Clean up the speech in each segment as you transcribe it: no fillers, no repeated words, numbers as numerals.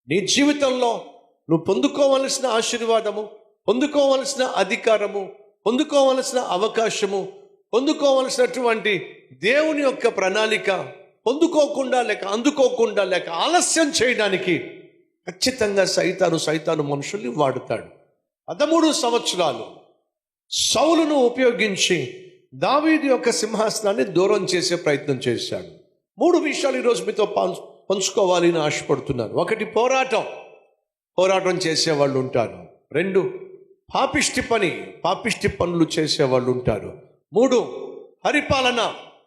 నీ జీవితంలో నువ్వు పొందుకోవలసిన ఆశీర్వాదము, పొందుకోవలసిన అధికారము, పొందుకోవలసిన అవకాశము, పొందుకోవలసినటువంటి దేవుని యొక్క ప్రణాళిక పొందుకోకుండా లేక అందుకోకుండా లేక ఆలస్యం చేయడానికి ఖచ్చితంగా సైతాను మనుషుల్ని వాడుతాడు. 13 సంవత్సరాలు సౌలును ఉపయోగించి దావీదు యొక్క సింహాసనాన్ని దూరం చేసే ప్రయత్నం చేశాడు. 3 విషయాలు ఈరోజు మీతో పంచుకోవాలని ఆశపడుతున్నాను. 1, పోరాటం చేసేవాళ్ళు ఉంటారు. 2, పాపిష్టి పనులు చేసేవాళ్ళు ఉంటారు. 3,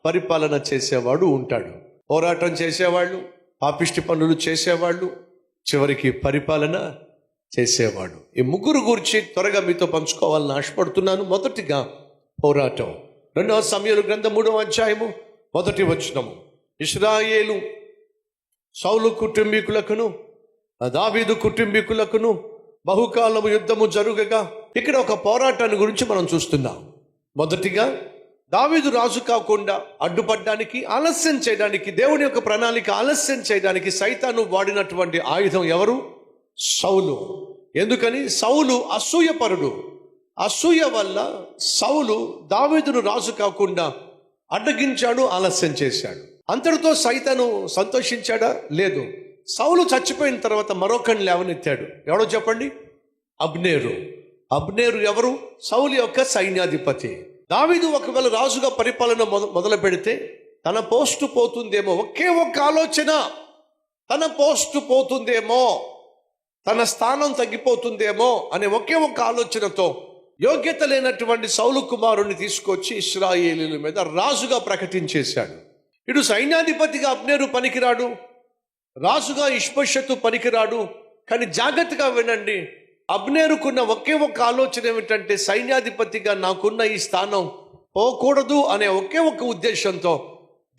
పరిపాలన చేసేవాడు ఉంటాడు. పోరాటం చేసేవాళ్ళు, పాపిష్టి పనులు చేసేవాళ్ళు, చివరికి పరిపాలన చేసేవాడు. ఈ 3 గురించి త్వరగా మీతో పంచుకోవాలని ఆశపడుతున్నాను. మొదటిగా పోరాటం. 2వ సమూయేలు గ్రంథం 3వ అధ్యాయము 1వ వచనము. ఇశ్రాయేలు సౌలు కుటుంబీకులకును దావీదు కుటుంబీకులకును బహుకాలము యుద్ధము జరుగగా ఇక్కడ ఒక పోరాటాన్ని గురించి మనం చూస్తున్నాం. మొదటిగా దావీదు రాజు కాకుండా అడ్డుపడడానికి, ఆలస్యం చేయడానికి, దేవుని యొక్క ప్రణాళిక ఆలస్యం చేయడానికి సైతాను వాడినటువంటి ఆయుధం ఎవరు? సౌలు. ఎందుకని? సౌలు అసూయపరుడు. అసూయ వల్ల సౌలు దావీదును రాజు కాకుండా అడ్డగించాడు, ఆలస్యం చేశాడు. అంతటితో సైతాను సంతోషించాడా? లేదు. సౌలు చచ్చిపోయిన తర్వాత మరొకరిని లేవనెత్తాడు. ఎవడో చెప్పండి? అబ్నేరు ఎవరు? సౌలు యొక్క సైన్యాధిపతి. దావీదు ఒకవేళ రాజుగా పరిపాలన మొదలు పెడితే తన పోస్టు పోతుందేమో, ఒకే ఒక్క ఆలోచన, తన పోస్టు పోతుందేమో, తన స్థానం తగ్గిపోతుందేమో అనే ఒకే ఒక్క ఆలోచనతో యోగ్యత లేనటువంటి సౌలు కుమారుణ్ణి తీసుకొచ్చి ఇశ్రాయేలీల మీద రాజుగా ప్రకటించేశాడు. ఇటు సైన్యాధిపతిగా అబ్నేరు పనికిరాడు, రాజుగా ఇష్బోషెతు పనికిరాడు. కానీ జాగ్రత్తగా వినండి, అబ్నేరుకున్న ఒకే ఒక్క ఆలోచన ఏమిటంటే సైన్యాధిపతిగా నాకున్న ఈ స్థానం పోకూడదు అనే ఒకే ఒక్క ఉద్దేశంతో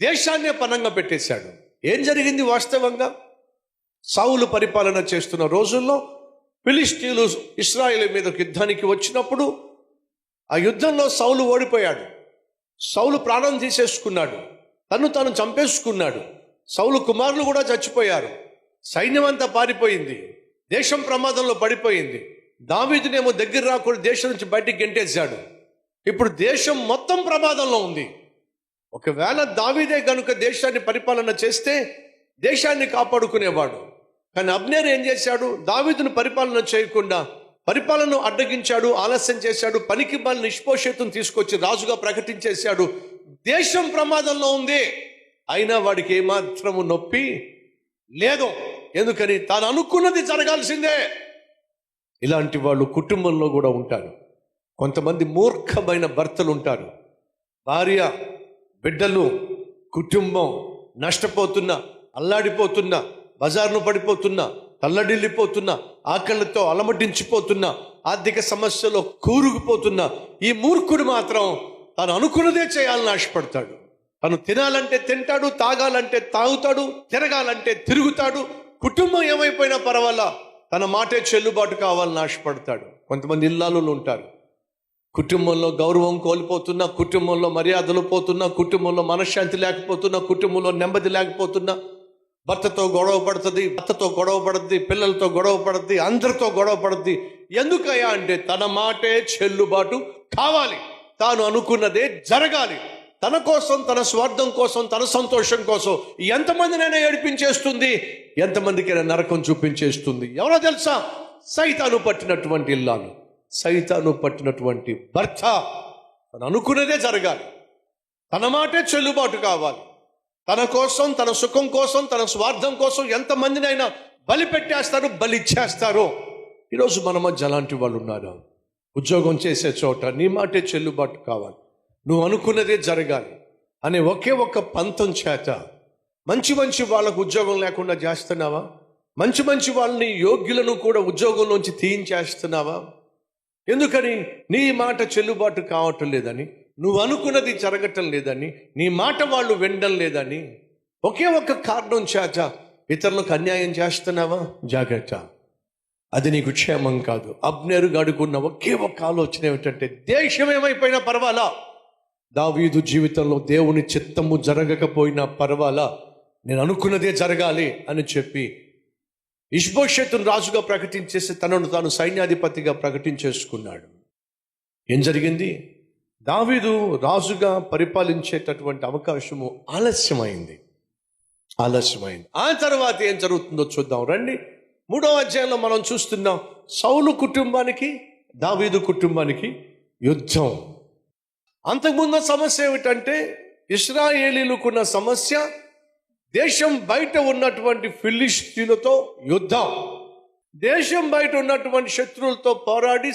దేశాన్నే పనంగా పెట్టేశాడు. ఏం జరిగింది వాస్తవంగా? సౌలు పరిపాలన చేస్తున్న రోజుల్లో ఫిలిష్తీయులు ఇశ్రాయేలు మీద యుద్ధానికి వచ్చినప్పుడు ఆ యుద్ధంలో సౌలు ఓడిపోయాడు. సౌలు ప్రాణం తీసేసుకున్నాడు, తను చంపేసుకున్నాడు. సౌలు కుమారులు కూడా చచ్చిపోయారు. సైన్యం అంతా పారిపోయింది, దేశం ప్రమాదంలో పడిపోయింది. దావీదునేమో దగ్గర రాకుండా దేశం నుంచి బయటికి గెంటేశాడు. ఇప్పుడు దేశం మొత్తం ప్రమాదంలో ఉంది. ఒకవేళ దావీదే కనుక దేశాన్ని పరిపాలన చేస్తే దేశాన్ని కాపాడుకునేవాడు. కానీ అబ్నేరు ఏం చేశాడు? దావీదును పరిపాలన చేయకుండా పరిపాలన అడ్డగించాడు, ఆలస్యం చేశాడు. పనికి మాలిన ఇష్బోషెతును తీసుకొచ్చి రాజుగా ప్రకటించేశాడు. దేశం ప్రమాదంలో ఉంది, అయినా వాడికి ఏమాత్రము నొప్పి లేదు. ఎందుకని? తాను అనుకున్నది జరగాల్సిందే. ఇలాంటి వాళ్ళు కుటుంబంలో కూడా ఉంటారు. కొంతమంది మూర్ఖమైన భర్తలు ఉంటారు. భార్య, బిడ్డలు, కుటుంబం నష్టపోతున్నా, అల్లాడిపోతున్నా, బజార్ను పడిపోతున్నా, తల్లడిల్లిపోతున్నా, ఆకలితో అలమటించిపోతున్నా, ఆర్థిక సమస్యలో కూరుకుపోతున్నా ఈ మూర్ఖుడు మాత్రం తాను అనుకున్నదే చేయాలని ఆశపడతాడు. తను తినాలంటే తింటాడు, తాగాలంటే తాగుతాడు, తిరగాలంటే తిరుగుతాడు. కుటుంబం ఏమైపోయినా పర్వాలా, తన మాటే చెల్లుబాటు కావాలని ఆశపడతాడు. కొంతమంది ఇల్లాలు ఉంటారు. కుటుంబంలో గౌరవం కోల్పోతున్నా, కుటుంబంలో మర్యాదలు పోతున్నా, కుటుంబంలో మనశ్శాంతి లేకపోతున్నా, కుటుంబంలో నెమ్మది లేకపోతున్నా, భర్తతో గొడవ పడుతుంది, పిల్లలతో గొడవ పడుద్ది, అందరితో గొడవ పడుద్ది. ఎందుకయ్యా అంటే తన మాటే చెల్లుబాటు కావాలి, తాను అనుకున్నదే జరగాలి. తన కోసం, తన స్వార్థం కోసం, తన సంతోషం కోసం ఎంతమందినైనా ఏడిపించేస్తుంది, ఎంతమందికైనా నరకం చూపించేస్తుంది. ఎవరో తెలుసా? సైతాను పట్టినటువంటి ఇల్లాలు, సైతాను పట్టినటువంటి భర్త. తను అనుకున్నదే జరగాలి, తన మాటే చెల్లుబాటు కావాలి. తన కోసం, తన సుఖం కోసం, తన స్వార్థం కోసం ఎంతమందినైనా బలిచ్చేస్తారు. ఈరోజు మన మధ్య అలాంటి వాళ్ళు ఉన్నారు. ఉద్యోగం చేసే చోట నీ మాటే చెల్లుబాటు కావాలి, నువ్వు అనుకున్నదే జరగాలి అనే ఒకే ఒక్క పంతం చేత మంచి వాళ్ళకు ఉద్యోగం లేకుండా చేస్తున్నావా? మంచి వాళ్ళని, యోగ్యులను కూడా ఉద్యోగంలోంచి తీయించేస్తున్నావా? ఎందుకని? నీ మాట చెల్లుబాటు కావటం లేదని, నువ్వు అనుకున్నది జరగటం లేదని, నీ మాట వాళ్ళు వినడం లేదని ఒకే ఒక్క కారణం చేత ఇతరులకు అన్యాయం చేస్తున్నావా? జాగ్రత్త, అది నీకు క్షేమం కాదు. అబ్నేరు గాడుకున్న ఒకే ఒక్క ఆలోచన ఏమిటంటే దేశం ఏమైపోయినా పర్వాలా, దావీదు జీవితంలో దేవుని చిత్తము జరగకపోయినా పర్వాలా, నేను అనుకున్నదే జరగాలి అని చెప్పి ఇష్బోషెతును రాజుగా ప్రకటించేసి తనను తాను సైన్యాధిపతిగా ప్రకటించేసుకున్నాడు. ఏం జరిగింది? దావీదు రాజుగా పరిపాలించేటటువంటి అవకాశము ఆలస్యమైంది. ఆ తర్వాత ఏం జరుగుతుందో చూద్దాం రండి. 3వ అధ్యాయంలో మనం చూస్తున్నాం, సౌలు కుటుంబానికి దావీదు కుటుంబానికి యుద్ధం. అంతకుముందు సమస్య ఏమిటంటే, ఇశ్రాయేలీలకున్న సమస్య దేశం బయట ఉన్నటువంటి ఫిలిష్తీయులతో యుద్ధం. దేశం బయట ఉన్నటువంటి శత్రువులతో పోరాడి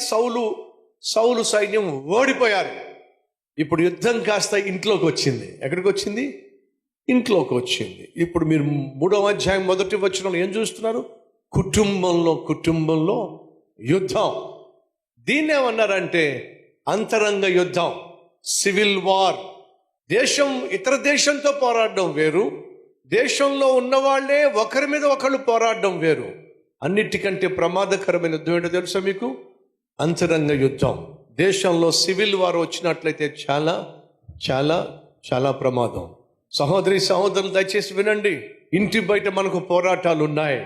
సౌలు సైన్యం ఓడిపోయారు. ఇప్పుడు యుద్ధం కాస్త ఇంట్లోకి వచ్చింది. ఎక్కడికి వచ్చింది? ఇంట్లోకి వచ్చింది. ఇప్పుడు మీరు 3వ అధ్యాయం 1వ వచనంలో ఏం చూస్తున్నారు? కుటుంబంలో యుద్ధం. దీన్ని ఏమన్నారంటే అంతరంగ యుద్ధం, సివిల్ వార్. దేశం ఇతర దేశంతో పోరాడడం వేరు, దేశంలో ఉన్నవాళ్లే ఒకరి మీద ఒకళ్ళు పోరాడడం వేరు. అన్నిటికంటే ప్రమాదకరమైన యుద్ధం ఏంటో తెలుసా మీకు? అంతరంగ యుద్ధం. దేశంలో సివిల్ వార్ వచ్చినట్లయితే చాలా చాలా చాలా ప్రమాదం. సహోదరులు దయచేసి వినండి. ఇంటి బయట మనకు పోరాటాలు ఉన్నాయి,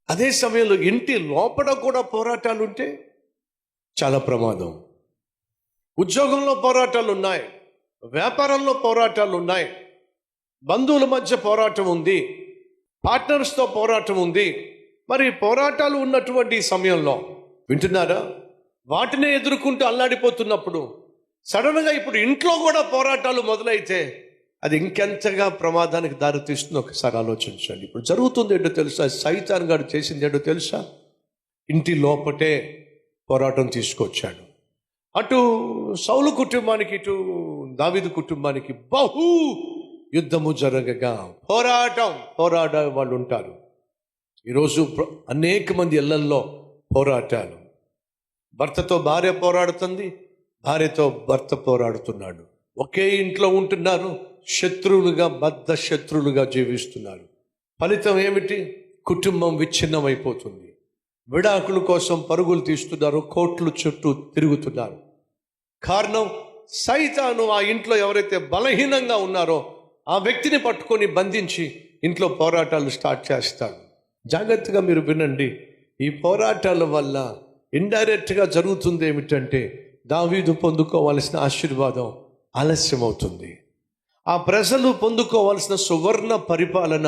అదే సమయంలో ఇంటి లోపల కూడా పోరాటాలు ఉంటే చాలా ప్రమాదం. ఉద్యోగంలో పోరాటాలు ఉన్నాయి, వ్యాపారంలో పోరాటాలు ఉన్నాయి, బంధువుల మధ్య పోరాటం ఉంది, పార్ట్నర్స్తో పోరాటం ఉంది. మరి పోరాటాలు ఉన్నటువంటి సమయంలో వింటున్నారా? వాటినే ఎదుర్కొంటూ అల్లాడిపోతున్నప్పుడు సడన్గా ఇప్పుడు ఇంట్లో కూడా పోరాటాలు మొదలైతే అది ఇంకెంతగా ప్రమాదానికి దారితీస్తుందో ఒకసారి ఆలోచించండి. ఇప్పుడు జరుగుతుంది ఏంటో తెలుసా? సైతాన్ గారు చేసింది ఏంటో తెలుసా? ఇంటి లోపటే పోరాటం తీసుకొచ్చాడు. అటు సౌలు కుటుంబానికి ఇటు దావీదు కుటుంబానికి బహు యుద్ధము జరగగా పోరాడే వాళ్ళు ఉంటారు. ఈరోజు అనేక మంది ఇళ్లల్లో పోరాటాలు. భర్తతో భార్య పోరాడుతుంది, భార్యతో భర్త పోరాడుతున్నాడు. ఒకే ఇంట్లో ఉంటున్నారు, శత్రువులుగా బద్ధ శత్రువులుగా జీవిస్తున్నారు. ఫలితం ఏమిటి? కుటుంబం విచ్ఛిన్నమైపోతుంది. విడాకుల కోసం పరుగులు తీస్తున్నారు, కోర్టుల చుట్టూ తిరుగుతున్నారు. కారణం, సైతాను ఆ ఇంట్లో ఎవరైతే బలహీనంగా ఉన్నారో ఆ వ్యక్తిని పట్టుకొని బంధించి ఇంట్లో పోరాటాలు స్టార్ట్ చేస్తాడు. జాగ్రత్తగా మీరు వినండి. ఈ పోరాటాల వల్ల ఇండైరెక్ట్గా జరుగుతుంది ఏమిటంటే, దావీదు పొందుకోవాల్సిన ఆశీర్వాదం ఆలస్యం అవుతుంది. ఆ ప్రజలు పొందుకోవాల్సిన సువర్ణ పరిపాలన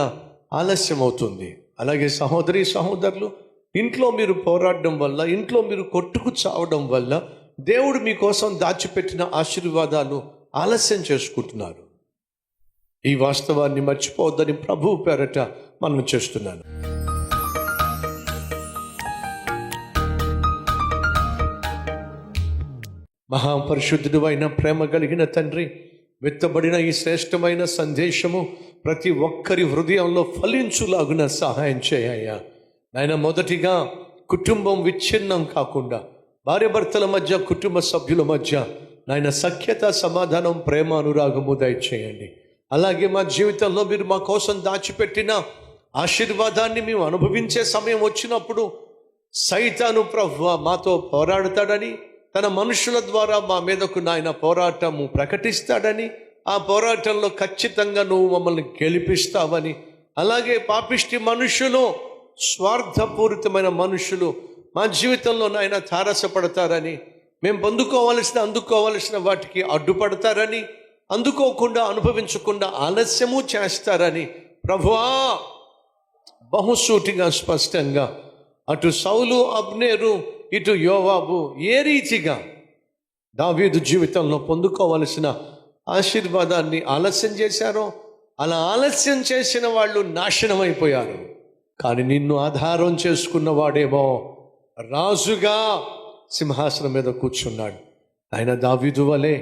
ఆలస్యం అవుతుంది. అలాగే సహోదరులు, ఇంట్లో మీరు పోరాడడం వల్ల, ఇంట్లో మీరు కొట్టుకు చావడం వల్ల దేవుడు మీకోసం దాచిపెట్టిన ఆశీర్వాదాలు ఆలస్యం చేసుకుంటున్నారు. ఈ వాస్తవాన్ని మర్చిపోవద్దని ప్రభువు పేరట మనం చేస్తున్నాను. మహాపరిశుద్ధుడు అయిన ప్రేమ కలిగిన తండ్రి, విత్తబడిన ఈ శ్రేష్టమైన సందేశము ప్రతి ఒక్కరి హృదయంలో ఫలించులాగున సహాయం చేయ్యా నాయన. మొదటిగా కుటుంబం విచ్ఛిన్నం కాకుండా, భార్యాభర్తల మధ్య, కుటుంబ సభ్యుల మధ్య నాయన సఖ్యత, సమాధానం, ప్రేమ, అనురాగము దయచేయండి. అలాగే మా జీవితంలో మీరు మా కోసం దాచిపెట్టిన ఆశీర్వాదాన్ని మేము అనుభవించే సమయం వచ్చినప్పుడు సైతాను ప్రభువా మాతో పోరాడతాడని, తన మనుషుల ద్వారా మా మీదకు నాయన పోరాటము ప్రకటిస్తాడని, ఆ పోరాటంలో ఖచ్చితంగా నువ్వు మమ్మల్ని గెలిపిస్తావని, అలాగే పాపిష్టి మనుషులు, స్వార్థపూరితమైన మనుషులు మా జీవితంలో నాయన తారసపడతారని, మేము అందుకోవలసిన వాటికి అడ్డుపడతారని, అందుకోకుండా అనుభవించకుండా ఆలస్యము చేస్తారని ప్రభువా బహుసూటిగా స్పష్టంగా అటు సౌలు, అబ్నేరు, ఇటు యోవాబు ఏ రీతిగా దావీదు జీవితంలో పొందుకోవలసిన ఆశీర్వాదాన్ని ఆలస్యం చేశారో, అలా ఆలస్యం చేసిన వాళ్ళు నాశనం అయిపోయారు. కానీ నిన్ను ఆధారం చేసుకున్న వాడేమో రాజుగా సింహాసనం మీద కూర్చున్నాడు. ఆయన దావీదు వలె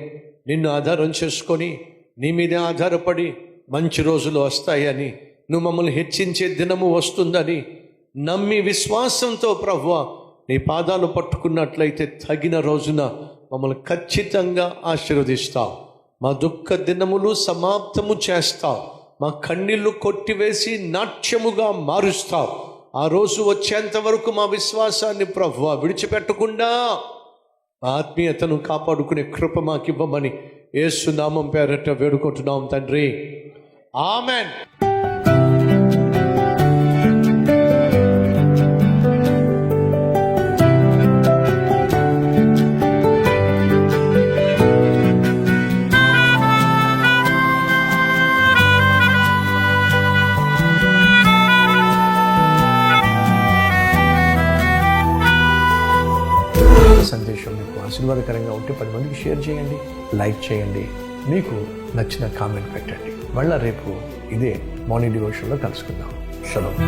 నిన్ను ఆధారం చేసుకొని, నీ మీదే ఆధారపడి మంచి రోజులు వస్తాయని, నువ్వు మమ్మల్ని హెచ్చించే దినము వస్తుందని నమ్మి విశ్వాసంతో ప్రభువా నీ పాదాలు పట్టుకున్నట్లయితే తగిన రోజున మమ్మల్ని ఖచ్చితంగా ఆశీర్వదిస్తావు. మా దుఃఖ దినములు సమాప్తము చేస్తావు. మా కన్నీళ్లు కొట్టివేసి నాట్యముగా మారుస్తావు. ఆ రోజు వచ్చేంత వరకు మా విశ్వాసాన్ని ప్రభువా విడిచిపెట్టకుండా ఆత్మీయతను కాపాడుకునే కృప మాకివ్వమని యేసు నామం పేరట వేడుకుంటున్నాం తండ్రి. ఆమెన్. ఆశీర్వాదకరంగా ఉంటే 10 మందికి షేర్ చేయండి, లైక్ చేయండి, మీకు నచ్చిన కామెంట్ పెట్టండి. మళ్ళీ రేపు ఇదే మార్నింగ్ డివోషన్లో కలుసుకుందాం. షలోమ్.